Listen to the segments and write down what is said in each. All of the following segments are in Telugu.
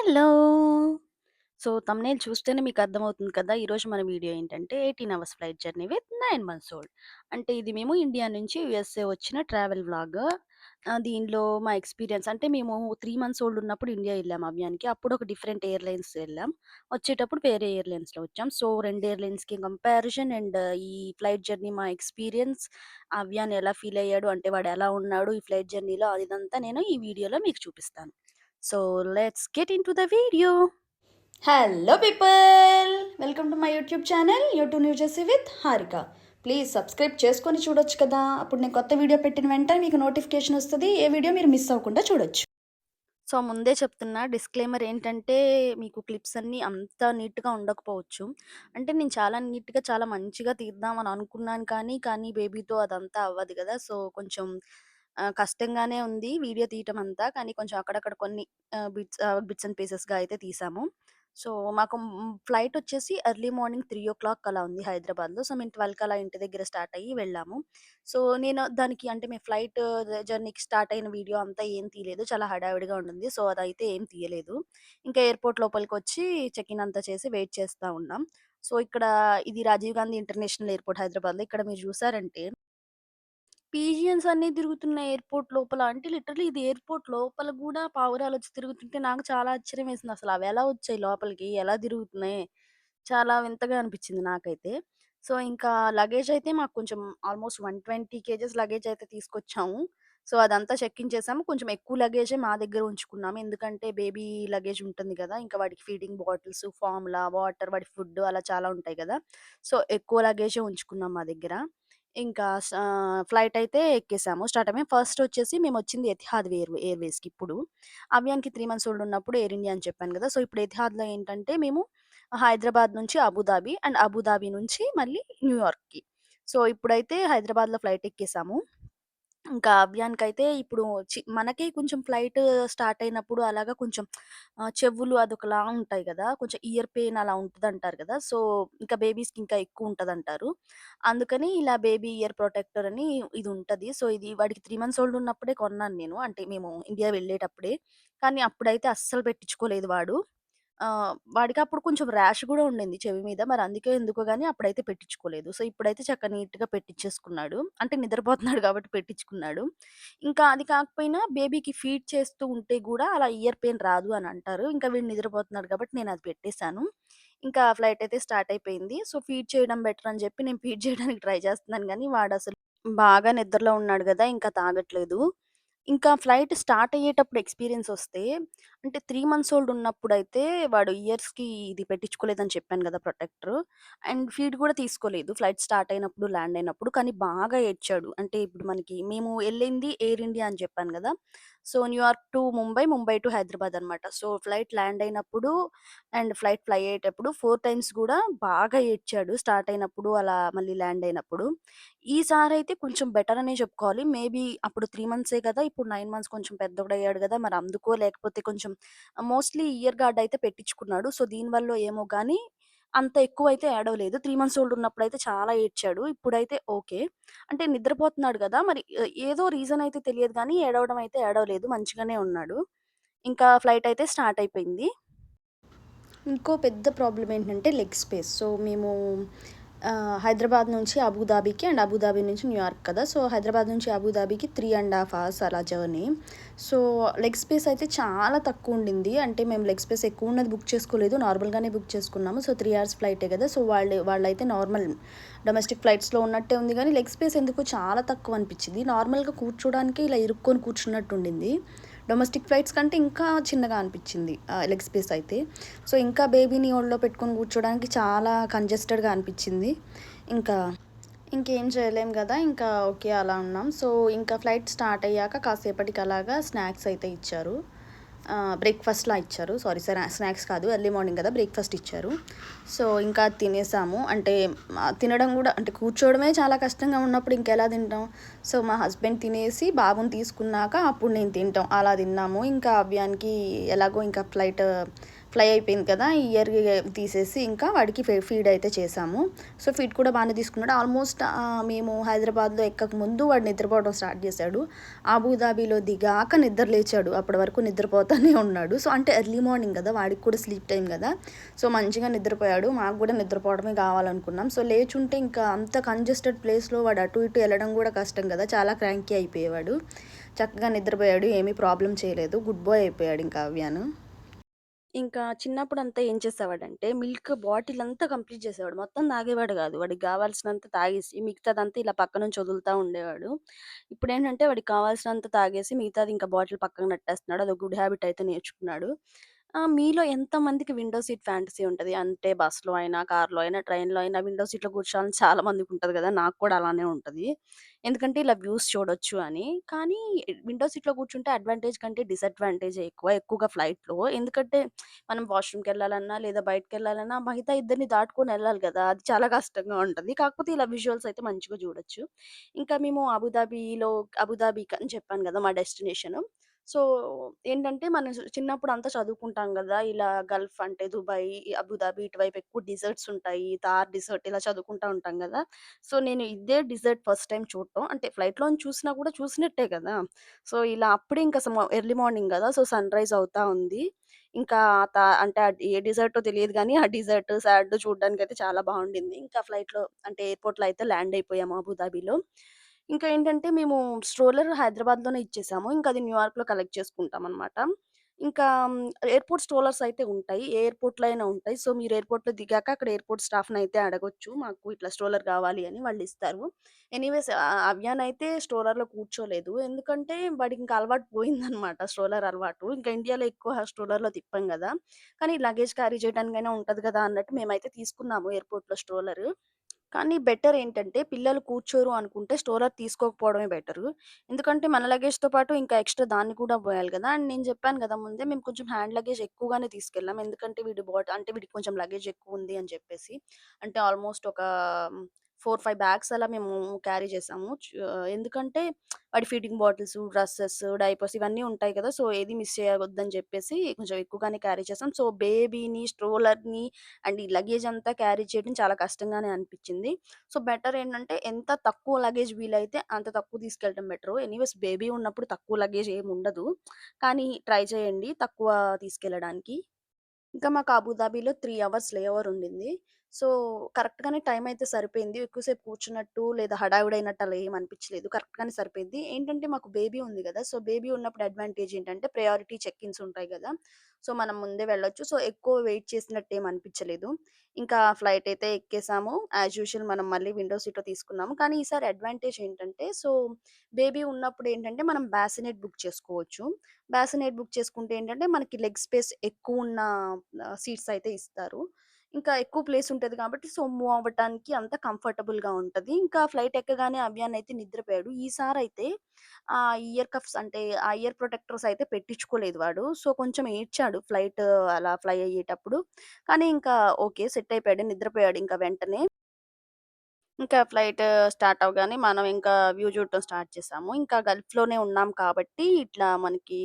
హలో. థంబ్‌నెయిల్ చూస్తేనే మీకర్థమవుతుంది కదా! ఈరోజు మన వీడియో ఏంటంటే 18 hours flight journey with 9 months old. అంటే ఇది మేము ఇండియా నుంచి యూఎస్ఏ వచ్చిన ట్రావెల్ వ్లాగ్. దీనిలో మా ఎక్స్‌పీరియన్స్ అంటే మేము 3 మంత్స్ ఓల్డ్ ఉన్నప్పుడు ఇండియా ఎళ్ళాం అవ్యానికి. అప్పుడు ఒక డిఫరెంట్ ఎయిర్‌లైన్స్ ఎళ్ళాం. వచ్చేటప్పుడు వేరే ఎయిర్‌లైన్స్‌లో వచ్చాం. 2 ఎయిర్‌లైన్స్‌కి కంపారిజన్ అండ్ ఈ ఫ్లైట్ జర్నీ మా ఎక్స్‌పీరియన్స్, అవ్యాన్ ఎలా ఫీల్ అయ్యాడు, అంటే వాడు ఎలా ఉన్నాడు ఈ ఫ్లైట్ జర్నీలో అదంతా నేను ఈ వీడియోలో మీకు చూపిస్తాను. So let's get into the video. Hello people, welcome to my YouTube channel YouTube new Jersey with Harika. Please subscribe చేసుకొని చూడొచ్చు కదా, అప్పుడు నేను కొత్త వీడియో పెట్టిన వెంటనే మీకు నోటిఫికేషన్ వస్తుంది, ఏ వీడియో మీరు మిస్ అవ్వకుండా చూడొచ్చు. సో ముందే చెప్తున్నా డిస్క్లైమర్ ఏంటంటే మీకు క్లిప్స్ అన్నీ అంత నీట్‌గా ఉండకపోవచ్చు. అంటే నేను చాలా నీట్‌గా చాలా మంచిగా తీద్దామని అనుకున్నాను కానీ బేబీతో అదంతా అవ్వదు గదా! సో కొంచెం కష్టంగానే ఉంది వీడియో తీయటం అంతా. కానీ కొంచెం అక్కడక్కడ కొన్ని బిట్స్ అండ్ పీసెస్‌గా అయితే తీసాము. సో మాకు ఫ్లైట్ వచ్చేసి ఎర్లీ మార్నింగ్ 3:00 అలా ఉంది హైదరాబాద్‌లో. సో మేము 12కి అలా ఇంటి దగ్గర స్టార్ట్ అయ్యి వెళ్ళాము. సో నేను దానికి అంటే మేము ఫ్లైట్ జర్నీకి స్టార్ట్ అయిన వీడియో అంతా ఏం తీయలేదు. చాలా హడావిడిగా ఉండింది. సో అదైతే ఏం తీయలేదు. ఇంకా ఎయిర్‌పోర్ట్ లోపలికొచ్చి చెక్ ఇన్ అంతా చేసి వెయిట్ చేస్తా ఉన్నాం. సో ఇక్కడ ఇది రాజీవ్ గాంధీ ఇంటర్నేషనల్ ఎయిర్‌పోర్ట్ హైదరాబాద్‌లో. ఇక్కడ మీరు చూసారంటే పీజియన్స్ అన్నీ తిరుగుతున్నాయి ఎయిర్‌పోర్ట్ లోపల. అంటే లిటరల్లీ ఇది ఎయిర్‌పోర్ట్ లోపల గూడా పావురాలొచ్చి తిరుగుతుంటే నాకు చాలా ఆశ్చర్యం వేసింది. అసలు అవెలా వచ్చాయి లోపలికి? ఎలా తిరుగుతున్నాయి? చాలా వింతగా అనిపిచ్చింది నాకైతే. సో, ఇంకా లగేజ్ అయితే మాకు కొంచెం ఆల్‌మోస్ట్ 120 కేజెస్ లగేజ్ అయితే తీసుకొచ్చాము. సో, అదంతా చెక్ ఇన్ చేసాము. కొంచెం ఎక్కువ లగేజే మా దగ్గర ఉంచుకున్నాము. ఎందుకంటే బేబీ లగేజ్ ఉంటుంది గదా! ఇంకా వాడికి ఫీడింగ్ బాటిల్స్, ఫార్ములా, వాటర్, వాడి ఫుడ్ అలా చాలా ఉంటాయి గదా! సో, ఎక్కువ లగేజే ఉంచుకున్నాం మా దగ్గర. ఇంకా ఫ్లైట్ అయితే ఎక్కేసాము. స్టార్ట్ అయ్యాము. ఫస్ట్ వచ్చేసి మేమొచ్చింది ఎతిహాద్ ఎయిర్‌వేస్‌కి ఇప్పుడు. అవ్యాన్‌కి 3 మంత్స్ ఓల్డ్ ఉన్నప్పుడు ఎయిర్ ఇండియా అని చెప్పాను గదా! సో, ఇప్పుడు ఎతిహాద్‌లో ఏంటంటే మేము హైదరాబాద్ నుంచి అబుదాబి అండ్ అబుదాబి నుంచి మళ్ళీ న్యూయార్క్‌కి. సో, ఇప్పుడైతే హైదరాబాద్‌లో ఫ్లైట్ ఎక్కేసాము. ఇంకా అవ్యానికైతే ఇప్పుడు మనకే కొంచెం ఫ్లైట్ స్టార్ట్ అయినప్పుడు అలాగా కొంచెం చెవులు అదొకలా ఉంటాయి గదా! కొంచెం ఇయర్ పెయిన్ అలా ఉంటదంటారు గదా! సో, ఇంకా బేబీస్‌కి ఇంకా ఎక్కువుంటదంటారు. అందుకని ఇలా బేబీ ఇయర్ ప్రొటెక్టర్ అని ఇది ఉంటది. సో, ఇది వాడికి 3 మంత్స్ ఓల్డ్ ఉన్నప్పుడే కొన్నాను నేను. అంటే మేము ఇండియా వెళ్ళేటప్పుడే. కానీ అప్పుడైతే అస్సలు పెట్టించుకోలేదు వాడు. వాడికి అప్పుడు కొంచెం ర్యాష్ గూడా ఉండింది చెవి మీద. మరి అందుకే ఎందుకో గాని అప్పుడైతే పెట్టించుకోలేదు. సో, ఇప్పుడైతే నీట్‌గా పెట్టిచ్చేసుకున్నాడు. అంటే నిద్రపోతున్నాడు గాబట్టి పెట్టించుకున్నాడు. ఇంకా అది కాకపోయినా బేబీకి ఫీడ్ చేస్తూ ఉంటే గూడా అలా ఇయర్ పెయిన్ రాదు అని అంటారు. ఇంకా వీడు నిద్రపోతున్నాడు కాబట్టి నేనది పెట్టేసాను. ఇంకా ఫ్లైట్ అయితే స్టార్ట్ అయిపోయింది. సో, ఫీడ్ చేయడం బెటర్ అని జెప్పి నేను ఫీడ్ చేయడానికి ట్రై చేస్తున్నాను గానీ వాడసలు బాగా నిద్రలో ఉన్నాడు గదా! ఇంకా తాగట్లేదు. ఇంకా ఫ్లైట్ స్టార్ట్ అయ్యేటప్పుడు ఎక్స్‌పీరియన్స్ ఒస్తే, అంటే 3 మంత్స్ ఓల్డ్ ఉన్నప్పుడైతే వాడు ఇయర్స్‌కి ఇది పెట్టించుకోలేదని చెప్పాను గదా! ప్రొటెక్టరు. అండ్ ఫీడ్ గూడా తీసుకోలేదు. ఫ్లైట్ స్టార్ట్ అయినప్పుడు, ల్యాండ్ అయినప్పుడు. కానీ బాగా ఏడ్చాడు. అంటే ఇప్పుడు మనకి మేము ఎళ్ళింది ఎయిర్ ఇండియా అని చెప్పాను గదా! So, New York to Mumbai, Mumbai to Hyderabad అనమాట. సో, ఫ్లైట్ ల్యాండ్ అయినప్పుడు అండ్ ఫ్లైట్ ఫ్లై అయ్యేటప్పుడు 4 టైమ్స్ గూడా బాగా ఏడ్చాడు. స్టార్ట్ అయినప్పుడు, అలా మళ్ళీ ల్యాండ్ అయినప్పుడు. ఈసారైతే కొంచెం బెటర్ అనే చెప్పుకోవాలి. మేబీ అప్పుడు 3 మంత్సే కదా! ఇప్పుడు 9 మంత్స్ కొంచెం పెద్దోడయ్యాడు గదా! మరి అందుకో లేకపోతే కొంచెం మోస్ట్‌లీ ఇయర్ గార్డ్ అయితే పెట్టించుకున్నాడు. సో, దీనివల్లో ఏమో గానీ అంత ఎక్కువైతే ఏడవలేదు. 3 మంత్స్ ఓల్డ్ ఉన్నప్పుడైతే చాలా ఏడ్చాడు. ఇప్పుడైతే ఓకే. అంటే నిద్రపోతున్నాడు గదా! మరి ఏదో రీజన్ అయితే తెలియదు గానీ ఏడవడం అయితే ఏడవలేదు. మంచిగానే ఉన్నాడు. ఇంకా ఫ్లైట్ అయితే స్టార్ట్ అయిపోయింది. ఇంకో పెద్ద ప్రాబ్లమ్ ఏంటంటే లెగ్ స్పేస్. సో, మేము హైదరాబాద్ నుంచి అబుదాబికి అండ్ అబుదాబి నుంచి న్యూయార్క్ కదా! సో, హైదరాబాద్ నుంచి అబుదాబికి 3½ అవర్స్ అలా జర్నీ. సో, లెగ్ స్పేస్ అయితే చాలా తక్కువుండింది. అంటే మేము లెగ్ స్పేస్ ఎక్కువున్నది బుక్ చేసుకోలేదు. నార్మల్‌గానే బుక్ చేసుకున్నాము. సో, 3 అవర్స్ ఫ్లైటే కదా! సో, వాళ్ళైతే నార్మల్ డొమెస్టిక్ ఫ్లైట్స్‌లో ఉన్నట్టే ఉంది గానీ, లెగ్ స్పేస్ ఎందుకో చాలా తక్కువనిపిచ్చింది. నార్మల్‌గా కూర్చోడానికే ఇలా ఇరుక్కొని కూర్చున్నట్టుండింది. డొమెస్టిక్ ఫ్లైట్స్ కంటే ఇంకా చిన్నగా అనిపిచ్చింది లెగ్ స్పేస్ అయితే. సో, ఇంకా బేబీని ఒళ్ళో పెట్టుకొని కూర్చోడానికి చాలా కంజెస్టెడ్‌గా అనిపిచ్చింది. ఇంకా ఇంకేం చేయలేం గదా! ఇంకా ఓకే. అలా ఉన్నాం. సో, ఇంకా ఫ్లైట్ స్టార్ట్ అయ్యాక కాసేపటికి అలాగా స్నాక్స్ అయితే ఇచ్చారు. బ్రేక్‌ఫాస్ట్‌లా ఇచ్చారు. సారీ స్నాక్స్ కాదు. ఎర్లీ మార్నింగ్ గదా! బ్రేక్‌ఫాస్ట్ ఇచ్చారు. సో, ఇంకా తినేసాము. అంటే తినడం గూడా అంటే కూర్చోవడమే చాలా కష్టంగా ఉన్నప్పుడు ఇంకెలా తింటాం? సో, మా హస్బెండ్ తినేసి బాబుని తీసుకున్నాక అప్పుడు నేను తింటాం. అలా తిన్నాము. ఇంకా అవ్యానికి ఎలాగో ఇంకా ఫ్లైట్ ఫ్లై అయిపోయింది కదా! ఈ ఇయర్ తీసేసి ఇంకా వాడికి ఫీడ్ అయితే చేశాము. సో, ఫీడ్ కూడా బానే తీసుకున్నాడు. ఆల్మోస్ట్ మేము హైదరాబాద్‌లో ఎక్కకముందు వాడు నిద్రపోవడం స్టార్ట్ చేశాడు. అబుదాబిలో దిగాక నిద్ర లేచాడు. అప్పటి వరకు నిద్రపోతానే ఉన్నాడు. సో, అంటే ఎర్లీ మార్నింగ్ కదా! వాడికి కూడా స్లీప్ టైమ్ కదా! సో, మంచిగా నిద్రపోయాడు. మాకు కూడా నిద్రపోవడమే కావాలనుకున్నాం. సో, లేచుంటే ఇంకా అంత కంజెస్టెడ్ ప్లేస్‌లో వాడు అటు ఇటు ఎళ్ళడం కూడా కష్టం కదా! చాలా క్రాంకీ అయిపోయేవాడు. చక్కగా నిద్రపోయాడు. ఏమీ ప్రాబ్లమ్ చేయలేదు. గుడ్ బాయ్ అయిపోయాడు ఇంకా అవ్యాను. ఇంకా చిన్నప్పుడంతా ఏం చేసేవాడంటే, మిల్క్ బాటిలంతా కంప్లీట్ చేసేవాడు. మొత్తం తాగేవాడు గాదు. వాడికి గావాల్సినంత తాగేసి, మిగతాదంతా ఇలా పక్క నుంచి వదులుతా ఉండేవాడు. ఇప్పుడేంటంటే, వాడికి కావాల్సినంత తాగేసి, మిగతాది ఇంకా బాటిల్ పక్కన నెట్టేస్తున్నాడు. అదొక గుడ్ హ్యాబిట్ అయితే నేర్చుకున్నాడు. మీలో ఎంతమందికి విండో సీట్ ఫ్యాంటసీ ఉంటది? అంటే బస్‌లో అయినా, కార్‌లో అయినా, ట్రైన్‌లో అయినా విండో సీట్‌లో కూర్చోవాలని చాలా మందికుంటది గదా! నాకు కూడా అలానే ఉంటది. ఎందుకంటే, ఇలా వ్యూస్ చూడొచ్చు అని. కానీ విండో సీట్‌లో కూర్చుంటే అడ్వాంటేజ్ కంటే డిసడ్వాంటేజే ఎక్కువ. ఎక్కువగా ఫ్లైట్‌లో. ఎందుకంటే మనం వాష్‌రూమ్‌కెళ్ళాలన్నా, లేదా బయటికెళ్ళాలన్నా మిగతా ఇద్దరిని దాటుకొనెళ్ళాలి గదా! అది చాలా కష్టంగా ఉంటది. కాకపోతే ఇలా విజువల్స్ అయితే మంచిగా జూడొచ్చు. ఇంకా మేము అబుదాబికి అని చెప్పాను గదా! మా డెస్టినేషను. సో, ఏంటంటే మనం చిన్నప్పుడు అంతా చదువుకుంటాం గదా! ఇలా గల్ఫ్ అంటే దుబాయ్, అబుదాబి ఇటువైపు ఎక్కువ డెజర్ట్స్ ఉంటాయి. థార్ డెజర్ట్ ఇలా చదువుకుంటా ఉంటాం గదా! సో, నేను ఇదే డెజర్ట్ ఫస్ట్ టైమ్ చూడటం. అంటే ఫ్లైట్‌లోంచి చూసినా కూడా చూసినట్టే గదా! సో, ఇలా అప్పుడే ఇంకా ఎర్లీ మార్నింగ్ గదా! సో, సన్‌రైజ్ అవుతా ఉంది. ఇంకా అంటే అది ఏ డెజర్టో తెలీదు గానీ, ఆ డెజర్ట్, సాడ్ చూడ్డానికైతే చాలా బావుండింది. ఇంకా ఫ్లైట్‌లో అంటే ఎయిర్‌పోర్ట్‌లో అయితే ల్యాండ్ అయిపోయాము అబుదాబిలో. ఇంకా ఏంటంటే మేము స్ట్రోలర్ హైదరాబాద్‌లోనే ఇచ్చేసాము. ఇంకా అది న్యూయార్క్‌లో కలెక్ట్ చేసుకుంటామనమాట. ఇంకా ఎయిర్‌పోర్ట్ స్ట్రోలర్స్ అయితే ఉంటాయి. ఏ ఎయిర్‌పోర్ట్‌లో అయినా ఉంటాయి. సో, మీరు ఎయిర్‌పోర్ట్‌లో దిగాక అక్కడ ఎయిర్‌పోర్ట్ స్టాఫ్‌నయితే అడగొచ్చు. మాకు ఇట్లా స్ట్రోలర్ కావాలి అని వాళ్ళిస్తారు. ఎనీవేస్ అవ్యాన్ అయితే స్ట్రోలర్‌లో కూర్చోలేదు. ఎందుకంటే వాడికింక అలవాటు పోయిందనమాట స్ట్రోలర్ అలవాటు. ఇంకా ఇండియాలో ఎక్కువ స్ట్రోలర్‌లో తిప్పం గదా! కానీ లగేజ్ క్యారీ చేయడానికైనా ఉంటది గదా! అన్నట్టు మేమైతే తీసుకున్నాము ఎయిర్‌పోర్ట్‌లో స్ట్రోలరు. కానీ బెటర్ ఏంటంటే పిల్లలు కూర్చోరు అనుకుంటే స్ట్రోలర్ తీసుకోకపోవడమే బెటరు. ఎందుకంటే మన లగేజ్‌తో పాటు ఇంకా ఎక్స్‌ట్రా దాన్ని కూడా మోయాలి గదా! అండ్ నేను చెప్పాను గదా! ముందే మేము కొంచెం హ్యాండ్ లగేజ్ ఎక్కువగానే తీసుకెళ్ళాం. ఎందుకంటే అంటే వీడికి కొంచెం లగేజ్ ఎక్కువుంది అని చెప్పేసి. అంటే ఆల్‌మోస్ట్ ఒక 4, 5 బ్యాగ్స్ అలా మేము క్యారీ చేసాము. ఎందుకంటే వాడి ఫీడింగ్ బాటిల్స్, డ్రెసెస్, డైపర్స్ ఇవన్నీ ఉంటాయి కదా! సో, ఏది మిస్ చేయవద్దని చెప్పేసి కొంచెం ఎక్కువగానే క్యారీ చేసాం. సో, బేబీని, స్ట్రోలర్‌ని అండ్ ఈ లగేజ్ అంతా క్యారీ చేయడం చాలా కష్టంగానే అనిపిచ్చింది. సో, బెటర్ ఏంటంటే ఎంత తక్కువ లగేజ్ వీలైతే అంత తక్కువ తీసుకెళ్ళడం బెటరు. ఎనీవేస్ బేబీ ఉన్నప్పుడు తక్కువ లగేజ్ ఏముండదు. కానీ ట్రై చేయండి తక్కువ తీసుకెళ్ళడానికి. ఇంకా మాకు అబుదాబిలో 3 అవర్స్ లే ఓవర్ ఉండింది. సో, కరెక్ట్‌గానే టైం అయితే సరిపోయింది. ఎక్కువసేపు కూర్చున్నట్టు లేదా హడావిడైనట్టు అలా ఏమి అనిపించలేదు. కరెక్ట్‌గానే సరిపోయింది. ఏంటంటే మాకు బేబీ ఉంది గదా! సో, బేబీ ఉన్నప్పుడు అడ్వాంటేజ్ ఏంటంటే ప్రయారిటీ చెక్ ఇన్స్ ఉంటాయి గదా! సో, మనం ముందే వెళ్ళొచ్చు. సో, ఎక్కువ వెయిట్ చేసినట్టు ఏమి అనిపించలేదు. ఇంకా ఫ్లైట్ అయితే ఎక్కేసాము. యాజ్ యూజువల్ మనం మళ్ళీ విండో సీటే తీసుకున్నాము. కానీ ఈసారి అడ్వాంటేజ్ ఏంటంటే బేబీ ఉన్నప్పుడు ఏంటంటే మనం బాసినెట్ బుక్ చేసుకోవచ్చు. బాసినెట్ బుక్ చేసుకుంటే ఏంటంటే మనకి లెగ్ స్పేస్ ఎక్కువున్న సీట్స్ అయితే ఇస్తారు. ఇంకా ఎక్కువ ప్లేస్ ఉంటది కాబట్టి మూవ్ అవ్వటానికి అంతా కంఫర్టబుల్‌గా ఉంటది. ఇంకా ఫ్లైట్ ఎక్కగానే అవ్యాన్ అయితే నిద్రపోయాడు. ఈసారైతే ఇయర్ కఫ్స్ అంటే ఆ ఇయర్ ప్రొటెక్టర్స్ అయితే పెట్టించుకోలేదు వాడు. సో, కొంచెం ఏడ్చాడు అలా ఫ్లై అయ్యేటప్పుడు. కానీ ఇంకా ఓకే. సెట్ అయిపోయాడు. నిద్రపోయాడు ఇంకా వెంటనే. ఇంకా ఫ్లైట్ స్టార్ట్ అవ్వగానే మనం ఇంకా వ్యూ చూడటం స్టార్ట్ చేసాము. ఇంకా గల్ఫ్‌లోనే ఉన్నాం కాబట్టి ఇట్లా మనకి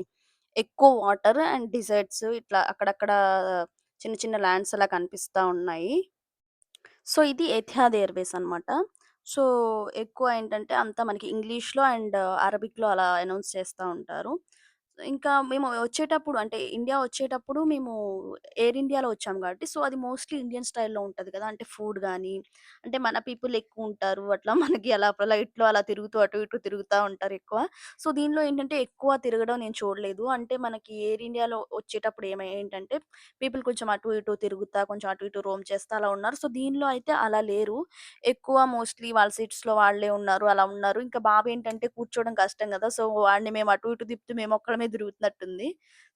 ఎక్కువ వాటర్ అండ్ డిజర్ట్స్ ఇట్లా అక్కడక్కడ చిన్న చిన్న ల్యాండ్స్ అలా కనిపిస్తా ఉన్నాయి. సో, ఇది ఎతిహాద్ ఎయిర్‌వేస్ అనమాట. సో, ఎక్కువ ఏంటంటే అంతా మనకి ఇంగ్లీష్‌లో అండ్ అరబిక్‌లో అలా అనౌన్స్ చేస్తా ఉంటారు. ఇంకా మేము వచ్చేటప్పుడు అంటే ఇండియా వచ్చేటప్పుడు మేము ఎయిర్ ఇండియాలో వచ్చాం కాబట్టి సో, అది మోస్ట్‌లీ ఇండియన్ స్టైల్‌లో ఉంటది కదా! అంటే ఫుడ్ గాని, అంటే మన పీపుల్ ఎక్కువుంటారు. అట్లా మనకి అలా ఫ్లైట్‌లో అలా తిరుగుతూ అటు ఇటు తిరుగుతా ఉంటారు ఎక్కువ. సో, దీనిలో ఏంటంటే ఎక్కువ తిరగడం నేను చూడలేదు. అంటే మనకి ఎయిర్ ఇండియాలో వచ్చేటప్పుడు ఏంటంటే పీపుల్ కొంచెం అటు ఇటు తిరుగుతా, కొంచెం అటు ఇటు రోమ్ చేస్తా అలా ఉన్నారు. సో, దీనిలో అయితే అలా లేరు. ఎక్కువ మోస్ట్‌లీ వాళ్ళ సీట్స్‌లో వాళ్ళే ఉన్నారు. అలా ఉన్నారు. ఇంకా బాబేంటంటే కూర్చోవడం కష్టం గదా! సో, వాడిని మేము అటు ఇటు తిప్పుతూ మేమొక్కళ్ళమే తిరుగుతున్నట్టుంది.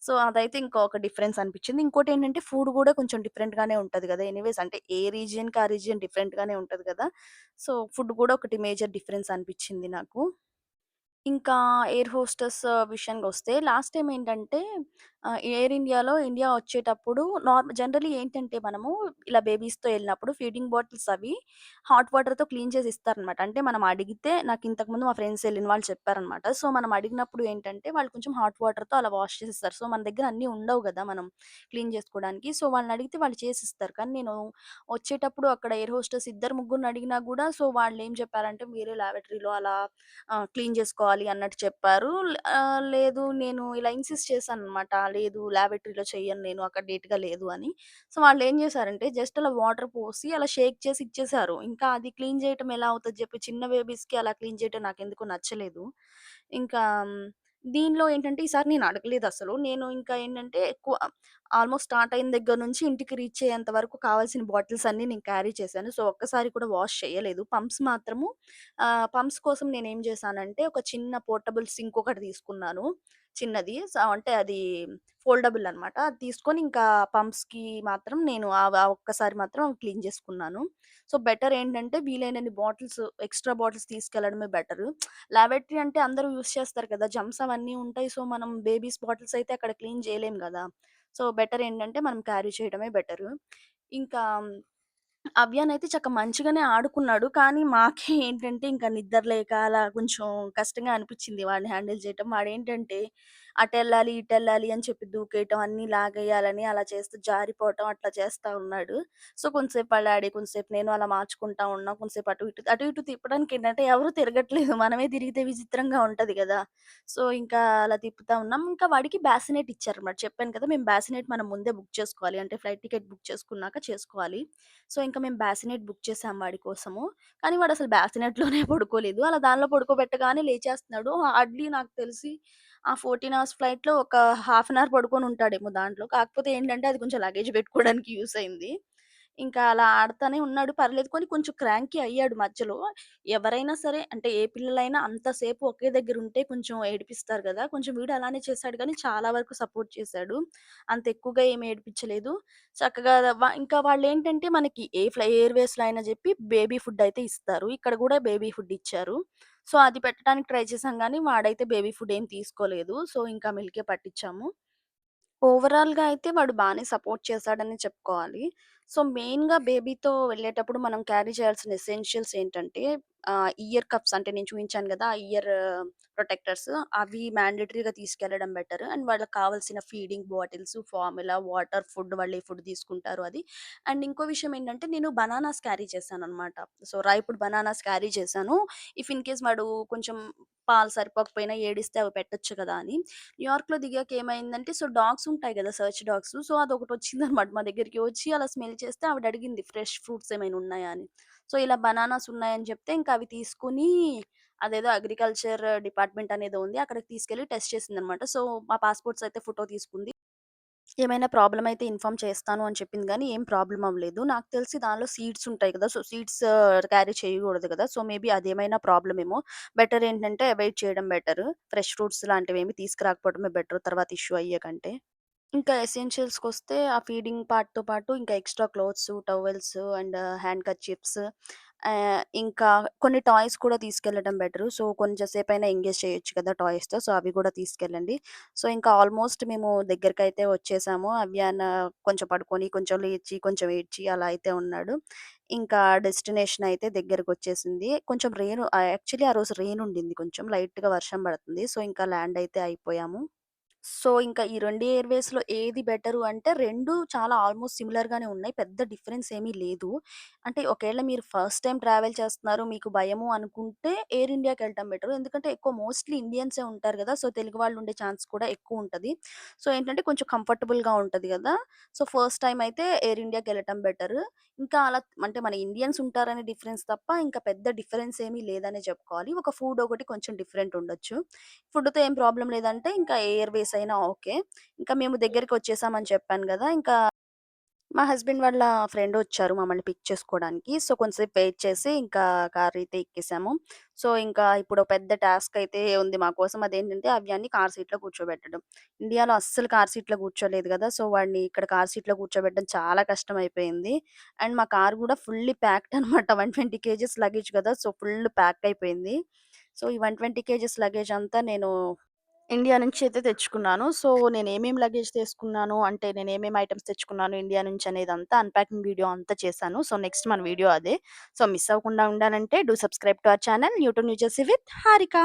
సో, అదైతే ఇంకొక డిఫరెన్స్ అనిపిచ్చింది. ఇంకోటేంటంటే ఫుడ్ గూడా కొంచెం డిఫరెంట్‌గానే ఉంటది గదా! ఎనీవేస్ అంటే ఏ రీజియన్‌కి ఆ రీజియన్ డిఫరెంట్‌గానే ఉంటది గదా! సో, ఫుడ్ గూడా ఒకటి మేజర్ డిఫరెన్స్ అనిపిచ్చింది నాకు. ఇంకా ఎయిర్ హోస్టెస్ విషయానికొస్తే లాస్ట్ టైమ్ ఏంటంటే ఎయిర్ ఇండియాలో ఇండియా వచ్చేటప్పుడు జనరల్లీ ఏంటంటే మనము ఇలా బేబీస్‌తో ఎళ్ళినప్పుడు ఫీడింగ్ బాటిల్స్ అవి హాట్ వాటర్‌తో క్లీన్ చేసి ఇస్తారనమాట. అంటే మనం అడిగితే నాకు ఇంతకుముందు మా ఫ్రెండ్స్ ఎళ్ళిన వాళ్ళు చెప్పారనమాట. సో, మనం అడిగినప్పుడు ఏంటంటే వాళ్ళు కొంచెం హాట్ వాటర్‌తో అలా వాష్ చేసిస్తారు. సో, మన దగ్గర అన్నీ ఉండవు గదా! మనం క్లీన్ చేసుకోవడానికి. సో, వాళ్ళని అడిగితే వాళ్ళు చేసిస్తారు. కానీ నేను వచ్చేటప్పుడు అక్కడ ఎయిర్ హోస్టెస్ ఇద్దరు ముగ్గురిని అడిగినా గూడా సో, వాళ్ళేం చెప్పారంటే మీరే లాబరేటరీలో అలా క్లీన్ జేసుకోవాలి అన్నట్టు చెప్పారు. లేదు నేను ఇలా ఇన్సిస్ట్ చేశాననమాట. లేదు లాబరేటరీలో చెయ్యను నేను అక్కడ నీట్‌గా లేదు అని. సో, వాళ్ళేం జేశారంటే జస్ట్ అలా వాటర్ పోసి అలా షేక్ చేసి ఇచ్చేసారు. ఇంకా అది క్లీన్ జేయటం ఎలా అవుతది జెప్పి చిన్న బేబీస్‌కి అలా క్లీన్ చేయటం నాకెందుకో నచ్చలేదు. ఇంకా దీనిలో ఏంటంటే ఈసారి నేను అడగలేదసలు. నేను ఇంకా ఏంటంటే ఎక్కువ ఆల్‌మోస్ట్ స్టార్ట్ అయిన దగ్గర నుంచి ఇంటికి రీచ్ అయ్యేంత వరకు కావాల్సిన బాటిల్స్ అన్నీ నేను క్యారీ చేశాను. సో, ఒక్కసారి కూడా వాష్ చేయలేదు. పంప్స్ మాత్రము పంప్స్ కోసం నేనేం చేశానంటే, ఒక చిన్న పోర్టబుల్ సింక్ ఒకటి తీసుకున్నాను. చిన్నది. అంటే అది ఫోల్డబుల్ అనమాట. అది తీసుకొని ఇంకా పంప్స్‌కి మాత్రం నేను ఆ ఒక్కసారి మాత్రం క్లీన్ చేసుకున్నాను. సో, బెటర్ ఏంటంటే వీలైనన్ని బాటిల్స్ ఎక్స్‌ట్రా బాటిల్స్ తీసుకెళ్లడమే బెటరు. లాబరేటరీ అంటే అందరూ యూజ్ చేస్తారు కదా! జమ్స్ అవన్నీ ఉంటాయి. సో, మనం బేబీస్ బాటిల్స్ అయితే అక్కడ క్లీన్ చేయలేం గదా! సో, బెటర్ ఏంటంటే మనం క్యారీ చేయడమే బెటరు. ఇంకా అవ్యానయితే మంచిగానే ఆడుకున్నాడు. కానీ మాకే ఏంటంటే ఇంక నిద్ర లేక అలా కొంచెం కష్టంగా అనిపిచ్చింది వాడిని హ్యాండిల్ చేయటం. వాడేంటంటే అటెళ్ళాలి, ఇటెళ్ళాలి అని చెప్పి దూకేయటం, అన్నీ లాగేయాలని అలా చేస్తూ జారిపోవటం అట్లా చేస్తా ఉన్నాడు. సో, కొంతసేపు వాళ్ళ డాడీ, కొంతసేపు నేను అలా మార్చుకుంటా ఉన్నాం. కొంతసేపు అటు ఇటు తిప్పడానికేంటంటే ఎవరు తిరగట్లేదు. మనమే తిరిగితే విచిత్రంగా ఉంటది గదా! సో, ఇంకా అలా తిప్పుతా ఉన్నాం. ఇంకా వాడికి బాసినేట్ ఇచ్చారన్నమాట. చెప్పాను కదా! మేము బాసినేట్ మనం ముందే బుక్ చేసుకోవాలి. అంటే ఫ్లైట్ టికెట్ బుక్ చేసుకున్నాక చేసుకోవాలి. సో, ఇంక మేము బాసినెట్ బుక్ చేసాం వాడి కోసము. కానీ వాడసలు బాసినెట్‌లోనే పడుకోలేదు. అలా దానిలో పడుకోబెట్టగానే లేచేస్తున్నాడు. హార్డ్‌లీ నాకు తెలిసి ఆ 14 అవర్స్ ఫ్లైట్‌లో ఒక హాఫ్ అన్ అవర్ పడుకొనుంటాడేమో దాంట్లో. కాకపోతే ఏంటంటే అది కొంచెం లగేజ్ పెట్టుకోవడానికి యూజ్ అయింది. ఇంకా అలా ఆడతానే ఉన్నాడు. పర్లేదు కానీ కొంచెం క్రాంకీ అయ్యాడు మధ్యలో. ఎవరైనా సరే అంటే ఏ పిల్లలైనా అంత సేపు ఒకే దగ్గరుంటే కొంచెం ఏడిపిస్తారు గదా! కొంచెం వీడు అలానే చేశాడు గానీ చాలా వరకు సపోర్ట్ చేశాడు. అంత ఎక్కువగా ఏమి ఏడిపించలేదు. చక్కగా ఇంకా వాళ్ళేంటంటే మనకి ఎయిర్‌వేస్‌లో అయినా జెప్పి బేబీ ఫుడ్ అయితే ఇస్తారు. ఇక్కడ గూడా బేబీ ఫుడ్ ఇచ్చారు. సో, అది పెట్టడానికి ట్రై చేసాం గానీ, వాడైతే బేబీ ఫుడ్ ఏం తీసుకోలేదు. సో, ఇంకా మిల్కే పట్టిచ్చాము. ఓవరాల్‌గా అయితే వాడు బానే సపోర్ట్ చేశాడనే చెప్పుకోవాలి. సో, మెయిన్‌గా బేబీతో వెళ్ళేటప్పుడు మనం క్యారీ చేయాల్సిన ఎసెన్షియల్స్ ఏంటంటే ఇయర్ కప్స్ అంటే నేను చూయించాను గదా! ఆ ఇయర్ ప్రొటెక్టర్స్ అవి మ్యాండేటరీగా తీసుకెళ్లడం బెటర్. అండ్ వాళ్ళకి కావాల్సిన feeding bottles, formula, water, food వాళ్ళు ఏ ఫుడ్ తీసుకుంటారో అది. అండ్ ఇంకో విషయం ఏంటంటే నేను బనానాస్ క్యారీ చేశాననమాట. సో, రైప్డ్ బనానాస్ క్యారీ చేశాను. ఇఫ్ ఇన్ కేస్ వాడు కొంచెం పాలు సరిపోకపోయినా ఏడిస్తే అవి పెట్టొచ్చు కదా! అని. న్యూయార్క్‌లో దిగాక ఏమైందంటే సో, డాగ్స్ ఉంటాయి గదా! Search dogs. సో, అదొకటొచ్చిందనమాట మా దగ్గరికి. వచ్చి అలా స్మెల్ చేస్తే ఆవిడ అడిగింది ఫ్రెష్ ఫ్రూట్స్ ఏమైనా ఉన్నాయా అని. సో, ఇలా బనానాస్ ఉన్నాయని చెప్తే ఇంకా అవి తీసుకొని అదేదో అగ్రికల్చర్ డిపార్ట్‌మెంట్ అనేదో ఉంది. అక్కడికి తీసుకెళ్ళి టెస్ట్ చేసిందనమాట. సో, మా పాస్‌పోర్ట్స్ అయితే ఫోటో తీసుకుంది. ఏమైనా ప్రాబ్లమ్ అయితే ఇన్ఫార్మ్ చేస్తాను అని చెప్పింది గానీ, ఏం ప్రాబ్లమ్ అవ్వలేదు. నాకు తెలిసి దానిలో సీడ్స్ ఉంటాయి కదా! సో, సీడ్స్ క్యారీ చేయకూడదు కదా! సో, మేబీ అదేమైనా ప్రాబ్లమ్ ఏమో. బెటర్ ఏంటంటే అవాయిడ్ చేయడం బెటరు. ఫ్రెష్ ఫ్రూట్స్ లాంటివేమి తీసుకురాకపోవడమే బెటర్ తర్వాత ఇష్యూ అయ్యే కంటే. ఇంకా ఎసెన్షియల్స్‌కొస్తే ఆ ఫీడింగ్ పార్ట్‌తో పాటు ఇంకా extra clothes, towels and hand kerchiefs ఇంకా కొన్ని టాయ్స్ కూడా తీసుకెళ్ళడం బెటరు. సో, కొంచెం సేపైనా ఎంగేజ్ చేయొచ్చు కదా టాయ్స్‌తో. సో, అవి కూడా తీసుకెళ్ళండి. సో, ఇంకా ఆల్‌మోస్ట్ మేము దగ్గరకైతే వచ్చేసాము. అవ్యాన్ కొంచెం పడుకొని, కొంచెం లేచి, కొంచెం ఏడ్చి అలా అయితే ఉన్నాడు. ఇంకా డెస్టినేషన్ అయితే దగ్గరకొచ్చేసింది. కొంచెం యాక్చువల్లీ ఆ రోజు రెయిన్ ఉండింది కొంచెం. లైట్‌గా వర్షం పడుతుంది. సో, ఇంకా ల్యాండ్ అయితే అయిపోయాము. సో, ఇంకా ఈ 2 ఎయిర్‌వేస్‌లో ఏది బెటరు అంటే 2 చాలా ఆల్‌మోస్ట్ సిమిలర్‌గానే ఉన్నాయి. పెద్ద డిఫరెన్స్ ఏమీ లేదు. అంటే ఒకేళ మీరు ఫస్ట్ టైమ్ ట్రావెల్ చేస్తున్నారు, మీకు భయము అనుకుంటే ఎయిర్ ఇండియాకెళ్ళటం బెటరు. ఎందుకంటే ఎక్కువ మోస్ట్‌లీ ఇండియన్సే ఉంటారు గదా! సో, తెలుగు వాళ్ళు ఉండే ఛాన్స్ కూడా ఎక్కువుంటది. సో, ఏంటంటే కొంచెం కంఫర్టబుల్‌గా ఉంటది గదా! సో, ఫస్ట్ టైమ్ అయితే ఎయిర్ ఇండియాకెళ్ళటం బెటరు. ఇంకా అలా అంటే మన ఇండియన్స్ ఉంటారనే డిఫరెన్స్ తప్ప ఇంకా పెద్ద డిఫరెన్స్ ఏమీ లేదనే చెప్పుకోవాలి. ఒక ఫుడ్ ఒకటి కొంచెం డిఫరెంట్ ఉండొచ్చు. ఫుడ్‌తో ఏం ప్రాబ్లమ్ లేదంటే ఇంకా ఎయిర్‌వేస్ అయినా ఓకే. ఇంకా మేము దగ్గరికొచ్చేసామని చెప్పాను గదా! ఇంకా మా హస్బెండ్ వాళ్ళ ఫ్రెండొచ్చారు మమ్మల్ని పిక్ చేసుకోడానికి. సో, కొంతసేపు వెయిట్ చేసి ఇంకా కారైతే ఎక్కేసాము. సో, ఇంకా ఇప్పుడు పెద్ద టాస్క్ అయితే ఉంది మా కోసం. అదేంటంటే అవ్యాన్ని కార్ సీట్‌లో కూర్చోబెట్టడం. ఇండియాలో అస్సలు కార్ సీట్‌లో కూర్చోలేదు గదా! సో, వాడిని ఇక్కడ కార్ సీట్‌లో కూర్చోబెట్టడం చాలా కష్టమైపోయింది. అండ్ మా కార్ గూడా ఫుల్లీ ప్యాక్డ్ అనమాట. 120 కేజెస్ లగేజ్ గదా! సో, ఫుల్ ప్యాక్ అయిపోయింది. సో, ఈ 120 కేజీస్ లగేజ్ అంతా నేను ఇండియా నుంచి అయితే తెచ్చుకున్నాను. సో, నేనేమేమి లగేజ్ తీసుకున్నాను, అంటే నేనేమేమి ఐటెమ్స్ తెచ్చుకున్నాను ఇండియా నుంచి అనేదంతా అన్‌ప్యాకింగ్ వీడియో అంతా చేశాను. సో, నెక్స్ట్ మన వీడియో అదే. సో, మిస్ అవ్వకుండా ఉండాలంటే do subscribe to our channel new to new Jersey with Harika.